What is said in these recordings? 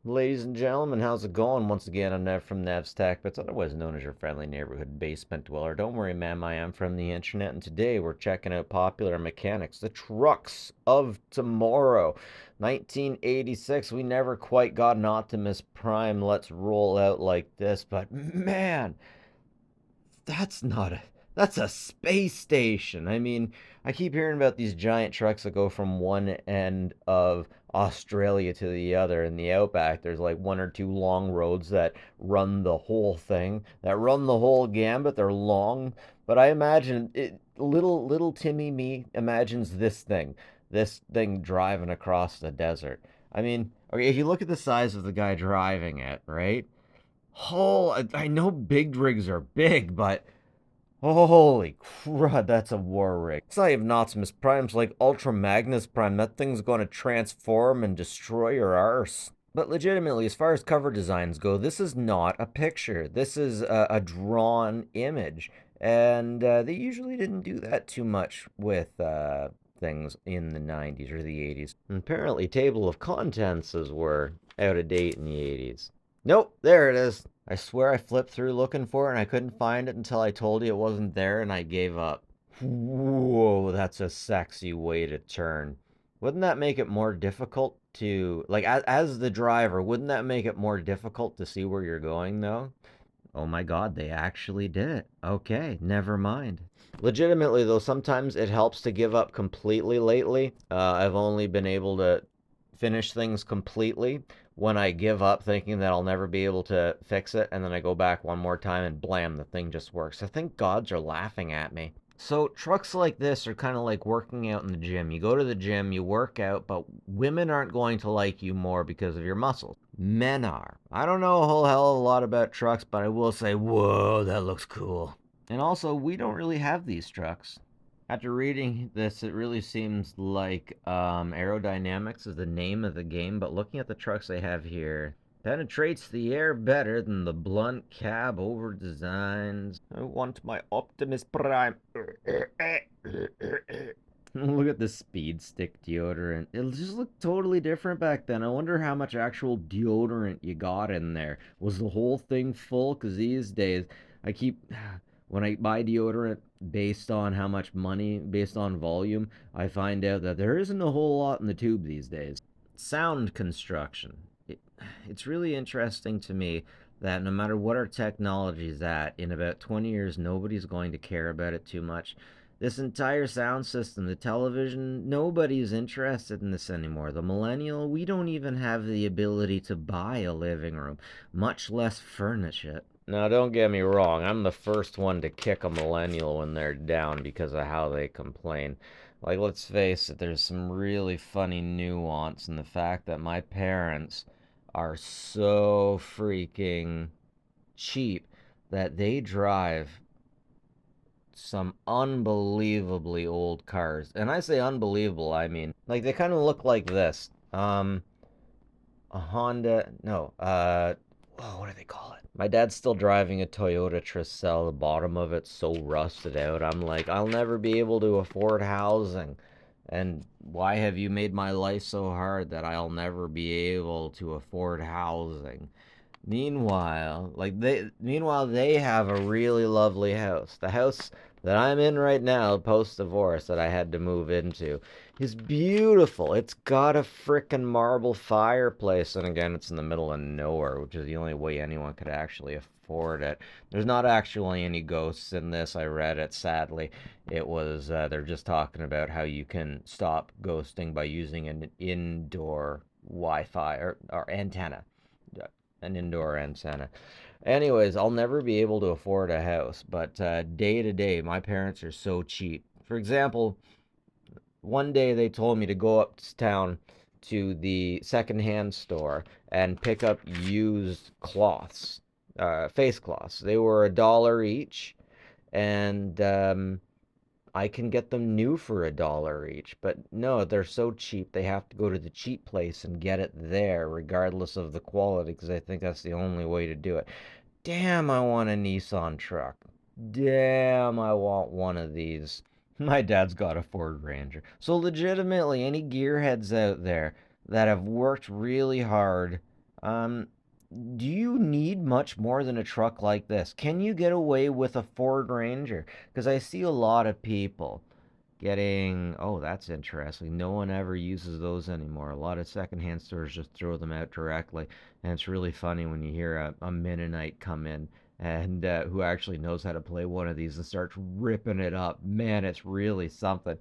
Ladies and gentlemen, how's it going? Once again, I'm Nev from Nev's Tech, but it's otherwise known as your friendly neighborhood basement dweller. Don't worry, ma'am, I am from the internet, and today we're checking out popular mechanics, the trucks of tomorrow. 1986, we never quite got an Optimus Prime. Let's roll out like this, but man, that's not a that's a space station. I mean, I keep hearing about these giant trucks that go from one end of Australia to the other in the outback. There's like one or two long roads that run the whole thing, that run the whole gambit. They're long, but I imagine it, little Timmy me imagines this thing driving across the desert. I mean, okay, if you look at the size of the guy driving it, right? I know big rigs are big, but holy crud, that's a war rig. It's not even Optimus Prime's like Ultra Magnus Prime. That thing's going to transform and destroy your arse. But legitimately, as far as cover designs go, this is not a picture. This is a drawn image. And they usually didn't do that too much with things in the 90s or the 80s. And apparently, table of contents were out of date in the 80s. Nope, there it is. I swear I flipped through looking for it and I couldn't find it until I told you it wasn't there and I gave up. Whoa, that's a sexy way to turn. Wouldn't that make it more difficult to, like, as the driver, wouldn't that make it more difficult to see where you're going, though? Oh my god, they actually did it. Okay, never mind. Legitimately, though, sometimes it helps to give up completely lately. I've only been able to finish things completely when I give up thinking that I'll never be able to fix it, and then I go back one more time and blam, the thing just works. I think gods are laughing at me. So trucks like this are kind of like working out in the gym. You go to the gym, you work out, but women aren't going to like you more because of your muscles. Men are. I don't know a whole hell of a lot about trucks, but I will say, whoa, that looks cool. And also, we don't really have these trucks. After reading this, it really seems like aerodynamics is the name of the game, but looking at the trucks they have here, penetrates the air better than the blunt cab over designs. I want my Optimus Prime. Look at the speed stick deodorant. It just looked totally different back then. I wonder how much actual deodorant you got in there. Was the whole thing full? Because these days, I keep when I buy deodorant based on how much money, based on volume, I find out that there isn't a whole lot in the tube these days. Sound construction. It's really interesting to me that no matter what our technology is at, in about 20 years, nobody's going to care about it too much. This entire sound system, the television, nobody's interested in this anymore. The millennial, we don't even have the ability to buy a living room, much less furnish it. Now, don't get me wrong, I'm the first one to kick a millennial when they're down because of how they complain. Like, let's face it, there's some really funny nuance in the fact that my parents are so freaking cheap that they drive some unbelievably old cars. And I say unbelievable, I mean, like, they kind of look like this. A Honda, no, oh, what do they call it? My dad's still driving a Toyota Tercel. The bottom of it's so rusted out. I'm like, I'll never be able to afford housing. And why have you made my life so hard that I'll never be able to afford housing? Meanwhile they have a really lovely house. The house that I'm in right now, post divorce, that I had to move into, is beautiful. It's got a frickin' marble fireplace, and again, it's in the middle of nowhere, which is the only way anyone could actually afford it. There's not actually any ghosts in this. I read it. Sadly, it was they're just talking about how you can stop ghosting by using an indoor Wi-Fi or antenna, an indoor antenna. Anyways, I'll never be able to afford a house, but day to day, my parents are so cheap. For example, one day they told me to go uptown to the secondhand store and pick up used cloths, face cloths. They were $1 each, and I can get them new for $1 each. But no, they're so cheap, they have to go to the cheap place and get it there, regardless of the quality, because I think that's the only way to do it. Damn, I want a Nissan truck. Damn, I want one of these. My dad's got a Ford Ranger. So legitimately, any gearheads out there that have worked really hard Do you need much more than a truck like this? Can you get away with a Ford Ranger? Because I see a lot of people getting, oh, that's interesting. No one ever uses those anymore. A lot of secondhand stores just throw them out directly. And it's really funny when you hear a Mennonite come in and who actually knows how to play one of these and starts ripping it up. Man, it's really something.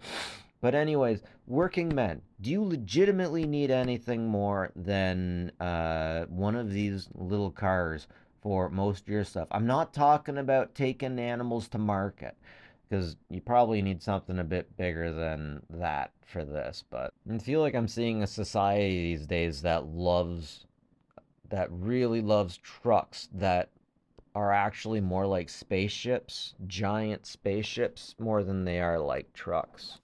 But anyways, working men, do you legitimately need anything more than one of these little cars for most of your stuff? I'm not talking about taking animals to market, because you probably need something a bit bigger than that for this. But I feel like I'm seeing a society these days that really loves trucks that are actually more like spaceships, giant spaceships, more than they are like trucks.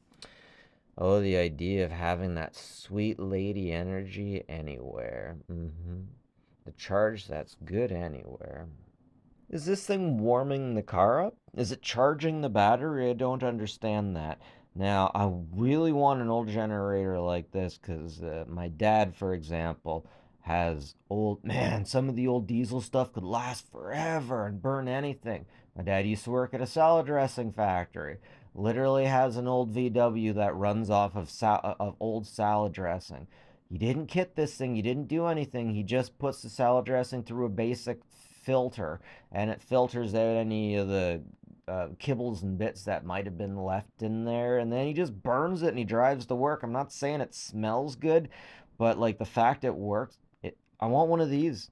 Oh, the idea of having that sweet lady energy anywhere. The charge that's good anywhere. Is this thing warming the car up? Is it charging the battery? I don't understand that. Now, I really want an old generator like this because my dad, for example, has old, man, some of the old diesel stuff could last forever and burn anything. My dad used to work at a salad dressing factory. Literally has an old VW that runs off of old salad dressing. He didn't kit this thing, he didn't do anything. He just puts the salad dressing through a basic filter and it filters out any of the kibbles and bits that might have been left in there, and then he just burns it and he drives to work. I'm not saying it smells good, but like the fact it works, I want one of these.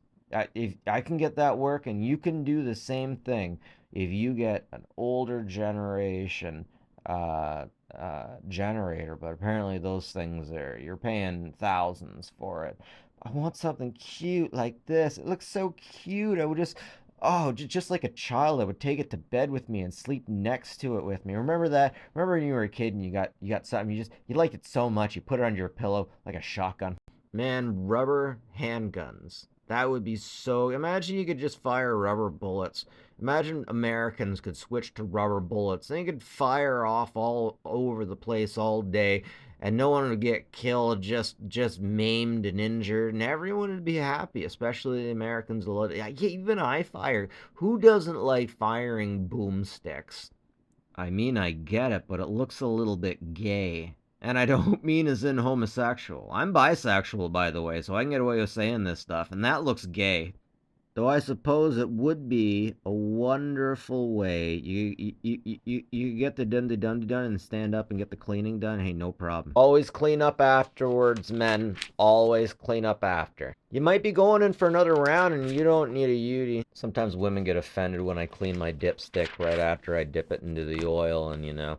If I can get that working, you can do the same thing if you get an older generation uh, generator. But apparently those things you're paying thousands for it. I want something cute like this. It looks so cute. I would just, oh, just like a child, I would take it to bed with me and sleep next to it with me. Remember that? Remember when you were a kid and you got something, you liked it so much you put it under your pillow like a shotgun. Man, rubber handguns. That would be so. Imagine you could just fire rubber bullets. Imagine Americans could switch to rubber bullets. They could fire off all over the place all day, and no one would get killed, just maimed and injured, and everyone would be happy. Especially the Americans. Yeah, even I fire. Who doesn't like firing boomsticks? I mean, I get it, but it looks a little bit gay. And I don't mean as in homosexual. I'm bisexual, by the way, so I can get away with saying this stuff, and that looks gay. Though I suppose it would be a wonderful way. You get the dundee dundee done and stand up and get the cleaning done. Hey, no problem. Always clean up afterwards, men. Always clean up after. You might be going in for another round and you don't need a Yudi. Sometimes women get offended when I clean my dipstick right after I dip it into the oil and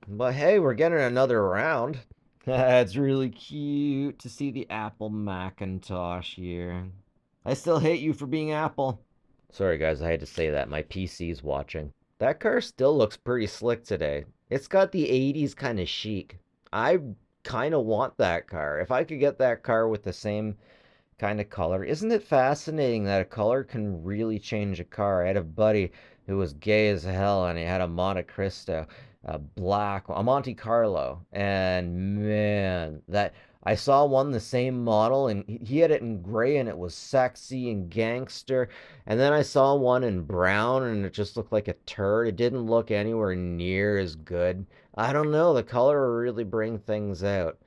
But hey, we're getting another round. It's really cute to see the Apple Macintosh here. I still hate you for being Apple. Sorry guys, I had to say that. My PC's watching. That car still looks pretty slick today. It's got the 80s kind of chic. I kind of want that car. If I could get that car with the same kind of color. Isn't it fascinating that a color can really change a car? I had a buddy who was gay as hell and he had a Monte Cristo, a Monte Carlo, and man, that I saw one the same model and he had it in gray and it was sexy and gangster. And then I saw one in brown and it just looked like a turd. It didn't look anywhere near as good. I don't know, the color will really bring things out.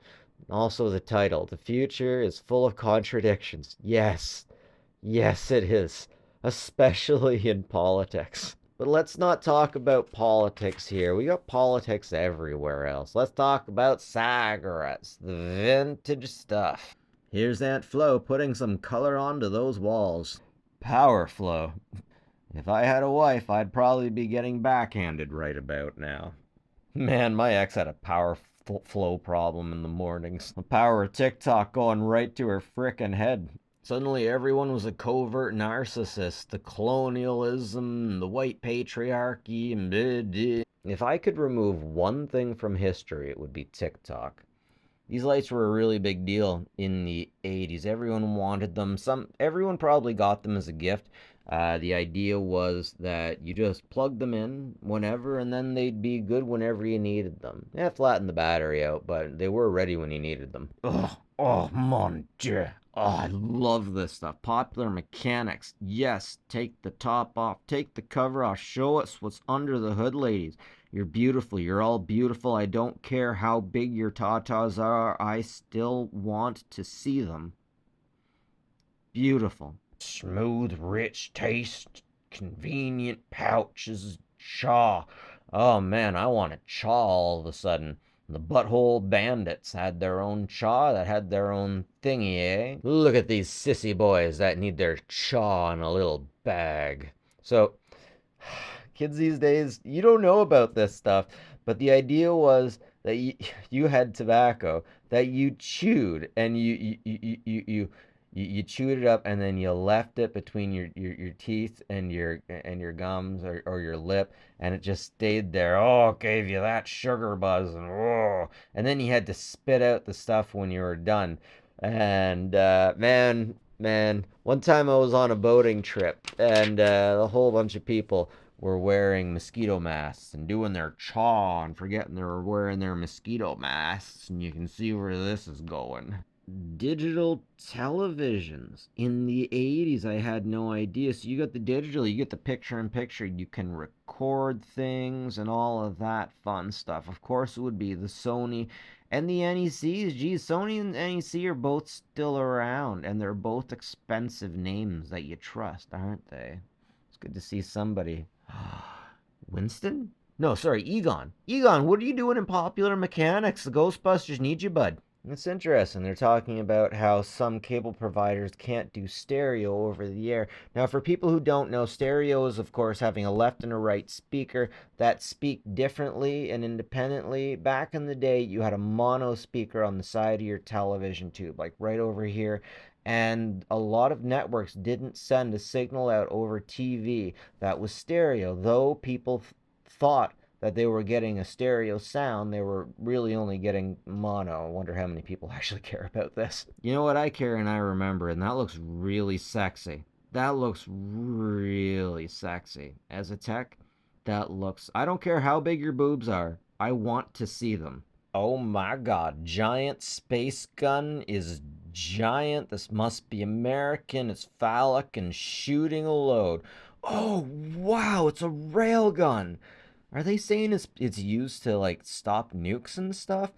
Also, the title. The future is full of contradictions. Yes. Yes, it is. Especially in politics. But let's not talk about politics here. We got politics everywhere else. Let's talk about cigarettes. The vintage stuff. Here's Aunt Flo putting some color onto those walls. Power flow. If I had a wife, I'd probably be getting backhanded right about now. Man, my ex had a power flow problem in the mornings. The power of TikTok going right to her frickin' head. Suddenly everyone was a covert narcissist. The colonialism, the white patriarchy, and blah, blah. If I could remove one thing from history, it would be TikTok. These lights were a really big deal in the 80s. Everyone wanted them. Everyone probably got them as a gift. The idea was that you just plugged them in whenever, and then they'd be good whenever you needed them. Yeah, flatten the battery out, but they were ready when you needed them. Ugh, oh mon dieu. Oh, I love this stuff. Popular Mechanics. Yes, take the top off, take the cover off, show us what's under the hood, ladies. You're beautiful. You're all beautiful. I don't care how big your tatas are. I still want to see them. Beautiful. Smooth, rich taste, convenient pouches, chaw. Oh man, I want a chaw all of a sudden. The Butthole Bandits had their own chaw that had their own thingy, eh? Look at these sissy boys that need their chaw in a little bag. So, kids these days, you don't know about this stuff, but the idea was that you had tobacco that you chewed and you chewed it up and then you left it between your teeth and your gums or your lip and it just stayed there. Oh, it gave you that sugar buzz and then you had to spit out the stuff when you were done. And man, one time I was on a boating trip and a whole bunch of people were wearing mosquito masks and doing their chaw and forgetting they were wearing their mosquito masks, and you can see where this is going. Digital televisions in the 80s, I had no idea. So you got the digital, you get the picture in picture, you can record things and all of that fun stuff. Of course, it would be the Sony and the NECs. Geez, Sony and NEC are both still around, and they're both expensive names that you trust, aren't they? It's good to see somebody. Winston? No, sorry, Egon. Egon, what are you doing in Popular Mechanics? The Ghostbusters need you, bud. It's interesting. They're talking about how some cable providers can't do stereo over the air. Now, for people who don't know, stereo is, of course, having a left and a right speaker that speak differently and independently. Back in the day, you had a mono speaker on the side of your television tube, like right over here. And a lot of networks didn't send a signal out over TV that was stereo, though people thought that they were getting a stereo sound, they were really only getting mono. I wonder how many people actually care about this. You know what? I care and I remember, and that looks really sexy. That looks really sexy. As a tech, that looks. I don't care how big your boobs are, I want to see them. Oh my god, giant space gun is giant. This must be American. It's phallic and shooting a load. Oh wow, it's a railgun. Are they saying it's used to like stop nukes and stuff?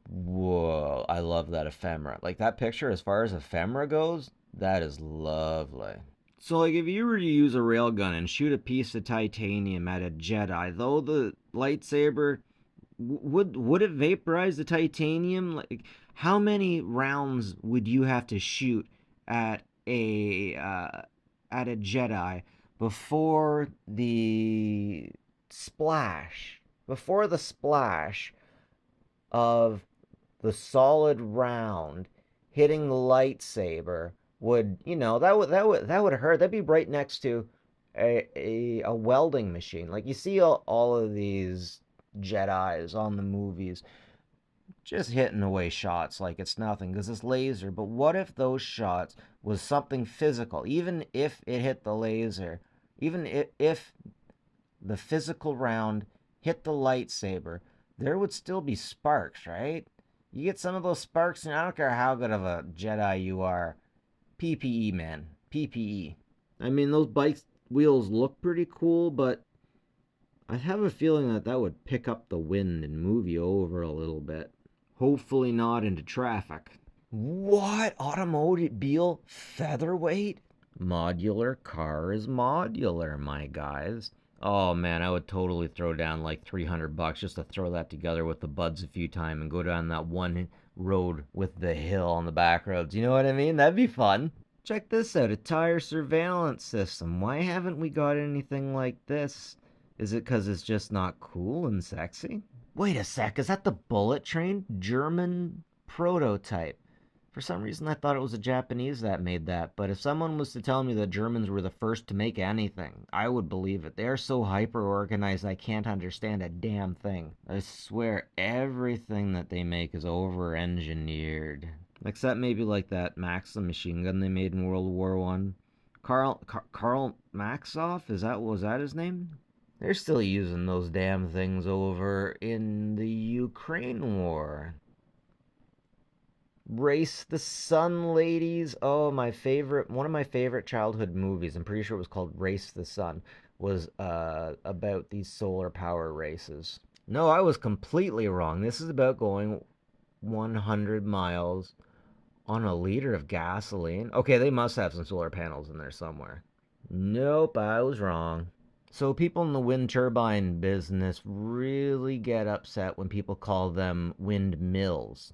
Whoa, I love that ephemera. Like that picture, as far as ephemera goes, that is lovely. So, like, if you were to use a railgun and shoot a piece of titanium at a Jedi, though the lightsaber would it vaporize the titanium? Like, how many rounds would you have to shoot at a Jedi before the splash of the solid round hitting the lightsaber would, that would hurt. That'd be right next to a welding machine. Like you see all of these Jedis on the movies just hitting away shots like it's nothing because it's laser. But what if those shots was something physical? Even if it hit the laser, even if the physical round hit the lightsaber, there would still be sparks, right? You get some of those sparks, and I don't care how good of a Jedi you are. PPE, man. PPE. I mean, those bike wheels look pretty cool, but I have a feeling that that would pick up the wind and move you over a little bit. Hopefully not into traffic. What? Automobile featherweight? Modular car is modular, my guys. Oh man, I would totally throw down like $300 just to throw that together with the buds a few times and go down that one road with the hill on the back roads. You know what I mean? That'd be fun. Check this out, a tire surveillance system. Why haven't we got anything like this? Is it because it's just not cool and sexy? Wait a sec, is that the bullet train? German prototype. For some reason, I thought it was a Japanese that made that, but if someone was to tell me the Germans were the first to make anything, I would believe it. They are so hyper-organized I can't understand a damn thing. I swear, everything that they make is over-engineered. Except maybe like that Maxim machine gun they made in World War One. Karl Maxoff? Was that his name? They're still using those damn things over in the Ukraine war. Race the Sun, ladies. Oh, my favorite, one of my favorite childhood movies. I'm pretty sure it was called Race the Sun. Was about these solar power races. No, I was completely wrong. This is about going 100 miles on a liter of gasoline. Okay, they must have some solar panels in there somewhere. Nope, I was wrong. So people in the wind turbine business really get upset when people call them windmills.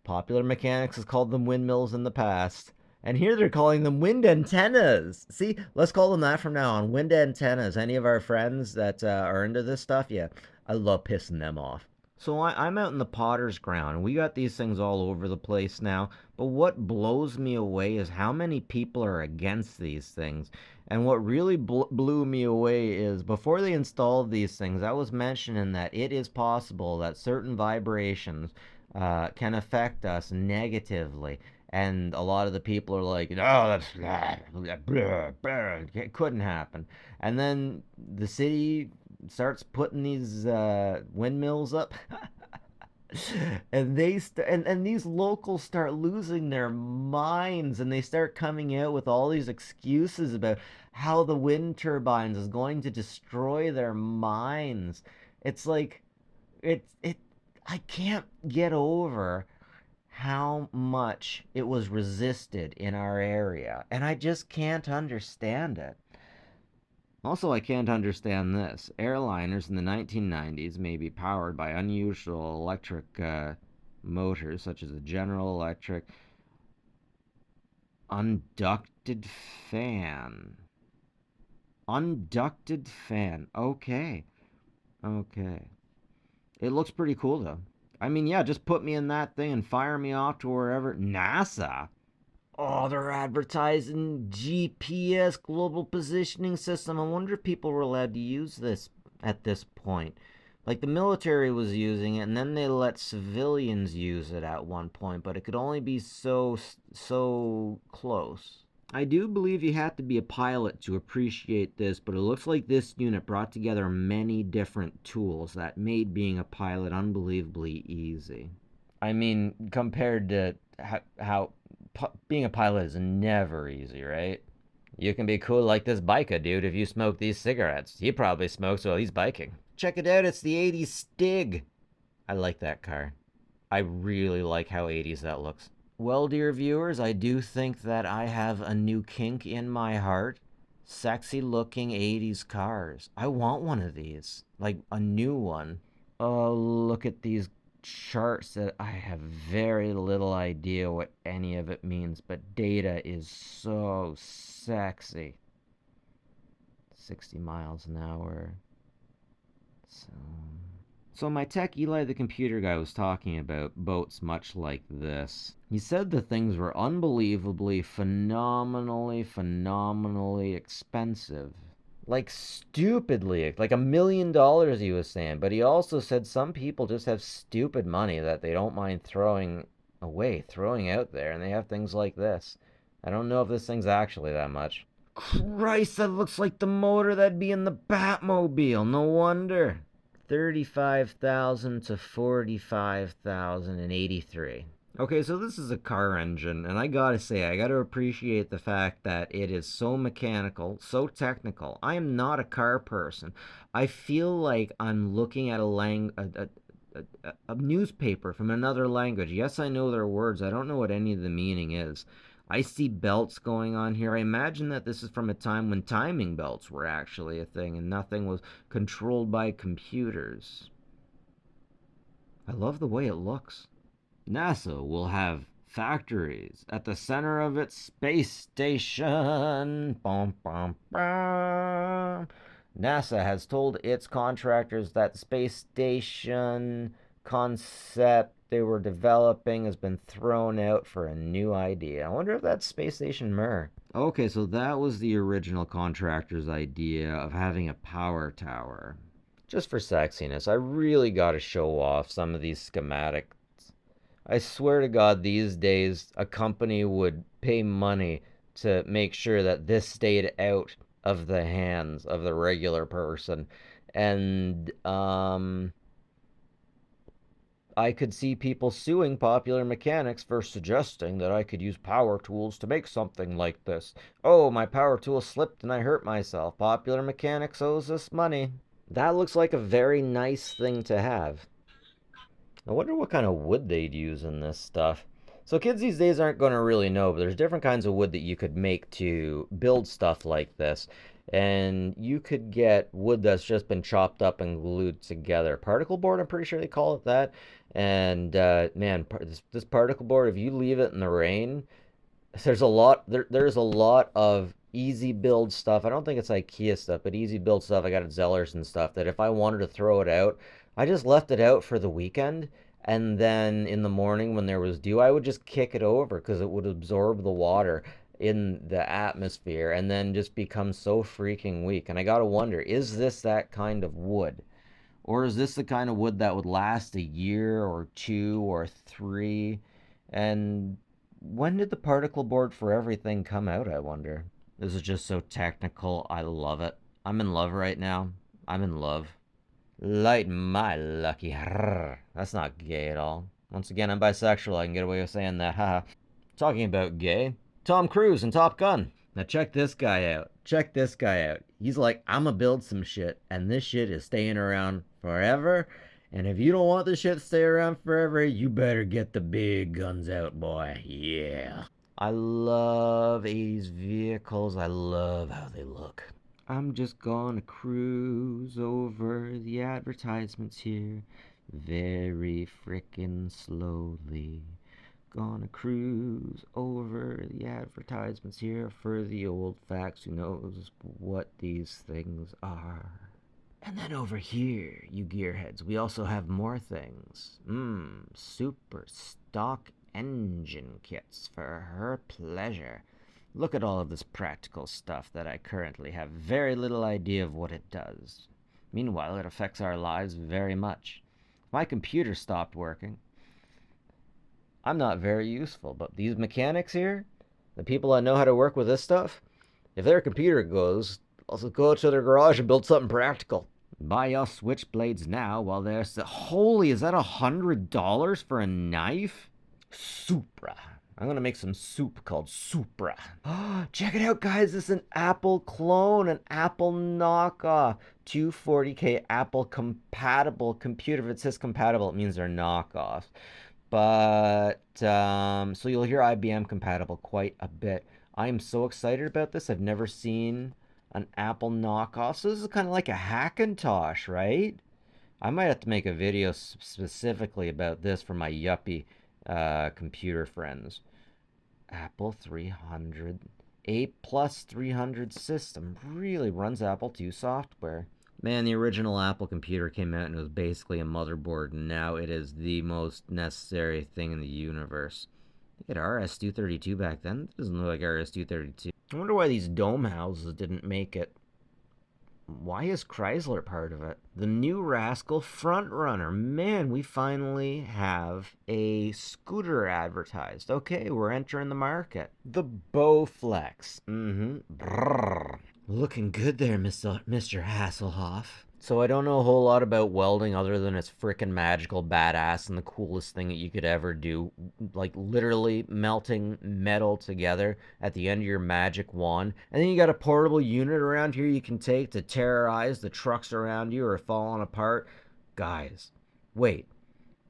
Popular Mechanics has called them windmills in the past. And here they're calling them wind antennas. See, let's call them that from now on. Wind antennas. Any of our friends that are into this stuff? Yeah, I love pissing them off. So I'm out in the potter's ground, and we got these things all over the place now. But what blows me away is how many people are against these things. And what really blew me away is before they installed these things, I was mentioning that it is possible that certain vibrations can affect us negatively. And a lot of the people are like, "No, it couldn't happen." And then the city starts putting these windmills up, and and these locals start losing their minds, and they start coming out with all these excuses about how the wind turbines is going to destroy their minds. It's like it I can't get over how much it was resisted in our area, and I just can't understand it. Also, I can't understand this. Airliners in the 1990s may be powered by unusual electric motors, such as a General Electric unducted fan. Unducted fan. Okay. Okay. It looks pretty cool, though. I mean, yeah, just put me in that thing and fire me off to wherever. NASA? Oh, they're advertising GPS, global positioning system. I wonder if people were allowed to use this at this point. Like the military was using it, and then they let civilians use it at one point, but it could only be so close. I do believe you have to be a pilot to appreciate this, but it looks like this unit brought together many different tools that made being a pilot unbelievably easy. I mean, compared to how being a pilot is never easy, right? You can be cool like this biker dude if you smoke these cigarettes. He probably smokes while he's biking. Check it out, it's the 80s Stig. I like that car. I really like how 80s that looks. Well, dear viewers, I do think that I have a new kink in my heart. Sexy looking 80s cars. I want one of these. Like a new one. Oh, look at these charts that I have very little idea what any of it means, but data is so sexy. 60 miles an hour. So my tech Eli the computer guy was talking about boats much like this. He said the things were unbelievably, phenomenally expensive. Like stupidly, like $1 million he was saying. But he also said some people just have stupid money that they don't mind throwing away, throwing out there, and they have things like this. I don't know if this thing's actually that much. Christ, that looks like the motor that'd be in the Batmobile. No wonder. 35,000 to 45,083. Okay, so this is a car engine, and I gotta say, I gotta appreciate the fact that it is so mechanical, so technical. I am not a car person. I feel like I'm looking at a newspaper from another language. Yes, I know their words. I don't know what any of the meaning is. I see belts going on here. I imagine that this is from a time when timing belts were actually a thing and nothing was controlled by computers. I love the way it looks. NASA will have factories at the center of its space station. Bum, bum, bum. NASA has told its contractors that the space station concept they were developing has been thrown out for a new idea. I wonder if that's Space Station Mir. Okay, so that was the original contractor's idea of having a power tower. Just for sexiness, I really gotta show off some of these schematics. I swear to God, these days, a company would pay money to make sure that this stayed out of the hands of the regular person. And, I could see people suing Popular Mechanics for suggesting that I could use power tools to make something like this. Oh, my power tool slipped and I hurt myself. Popular Mechanics owes us money. That looks like a very nice thing to have. I wonder what kind of wood they'd use in this stuff. So kids these days aren't going to really know, but there's different kinds of wood that you could make to build stuff like this. And you could get wood that's just been chopped up and glued together. Particle board, I'm pretty sure they call it that. And man, this particle board, if you leave it in the rain, there's a lot of easy build stuff. I don't think it's IKEA stuff, but easy build stuff I got at Zellers and stuff that if I wanted to throw it out, I just left it out for the weekend, and then in the morning when there was dew, I would just kick it over because it would absorb the water in the atmosphere and then just become so freaking weak. And I gotta wonder, is this that kind of wood? Or is this the kind of wood that would last a year or two or three? And when did the particle board for everything come out, I wonder? This is just so technical. I love it. I'm in love right now. I'm in love. Light my lucky. That's not gay at all. Once again, I'm bisexual. I can get away with saying that. Haha. Talking about gay, Tom Cruise in Top Gun. Now check this guy out. Check this guy out. He's like, I'ma build some shit, and this shit is staying around forever. And if you don't want this shit to stay around forever, you better get the big guns out, boy. Yeah. I love 80s vehicles. I love how they look. I'm just gonna cruise over the advertisements here very frickin' slowly. Gonna cruise over the advertisements here for the old facts who knows what these things are. And then over here, you gearheads, we also have more things. Super stock engine kits for her pleasure. Look at all of this practical stuff that I currently have very little idea of what it does. Meanwhile, it affects our lives very much. If my computer stopped working, I'm not very useful, but these mechanics here, the people that know how to work with this stuff, if their computer goes, I'll go to their garage and build something practical. Buy us switchblades now while there's holy, is that $100 for a knife? Supra. I'm gonna make some soup called Supra. Check it out, guys. This is an Apple clone, an Apple knockoff. 240K Apple compatible computer. If it says compatible, it means they're knockoffs. But so you'll hear IBM compatible quite a bit. I am so excited about this. I've never seen an Apple knockoff. So this is kind of like a Hackintosh, right? I might have to make a video specifically about this for my yuppie computer friends. Apple 300, A plus 300 system really runs Apple II software. Man, the original Apple computer came out and it was basically a motherboard, and now it is the most necessary thing in the universe. Look at RS-232 back then. It doesn't look like RS-232. I wonder why these dome houses didn't make it. Why is Chrysler part of it? The new Rascal Front Runner. Man, we finally have a scooter advertised. Okay, we're entering the market. The Bowflex. Brrr. Looking good there, Mr. Hasselhoff. So I don't know a whole lot about welding other than it's frickin' magical, badass, and the coolest thing that you could ever do. Like literally melting metal together at the end of your magic wand. And then you got a portable unit around here you can take to terrorize the trucks around you or falling apart. Guys, wait.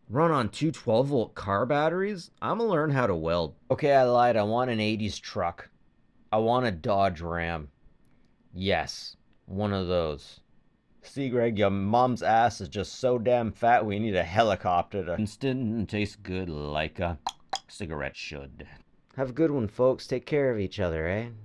Run on two 12-volt car batteries? I'm gonna learn how to weld. Okay, I lied. I want an 80s truck. I want a Dodge Ram. Yes, one of those. See, Greg, your mom's ass is just so damn fat we need a helicopter to instant and taste good like a cigarette should. Have a good one, folks. Take care of each other, eh?